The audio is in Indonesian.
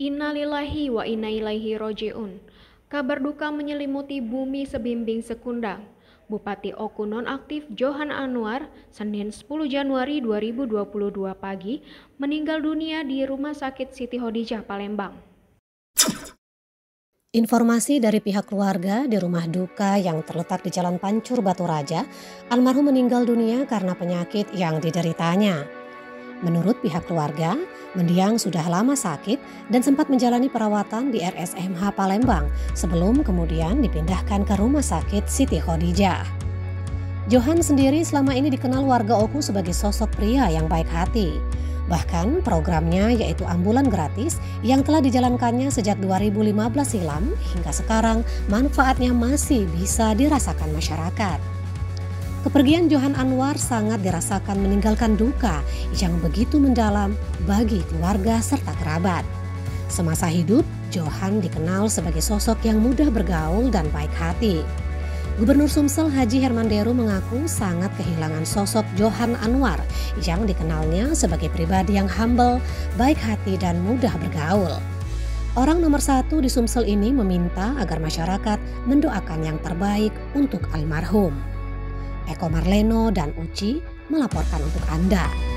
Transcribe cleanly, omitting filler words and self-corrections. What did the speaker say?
Innalillahi wa inna ilaihi roji'un. Kabar duka menyelimuti bumi sebimbing sekundang. Bupati Oku nonaktif Johan Anwar, Senin 10 Januari 2022 pagi, meninggal dunia di Rumah Sakit Siti Khodijah, Palembang. Informasi dari pihak keluarga di rumah duka yang terletak di Jalan Pancur Batu Raja, almarhum meninggal dunia karena penyakit yang dideritanya. Menurut pihak keluarga, mendiang sudah lama sakit dan sempat menjalani perawatan di RSMH Palembang sebelum kemudian dipindahkan ke Rumah Sakit Siti Khodijah. Johan sendiri selama ini dikenal warga Oku sebagai sosok pria yang baik hati. Bahkan programnya yaitu ambulan gratis yang telah dijalankannya sejak 2015 silam hingga sekarang manfaatnya masih bisa dirasakan masyarakat. Kepergian Johan Anwar sangat dirasakan meninggalkan duka yang begitu mendalam bagi keluarga serta kerabat. Semasa hidup, Johan dikenal sebagai sosok yang mudah bergaul dan baik hati. Gubernur Sumsel Haji Herman Deru mengaku sangat kehilangan sosok Johan Anwar yang dikenalnya sebagai pribadi yang humble, baik hati dan mudah bergaul. Orang nomor satu di Sumsel ini meminta agar masyarakat mendoakan yang terbaik untuk almarhum. Eko Marleno dan Uci melaporkan untuk Anda.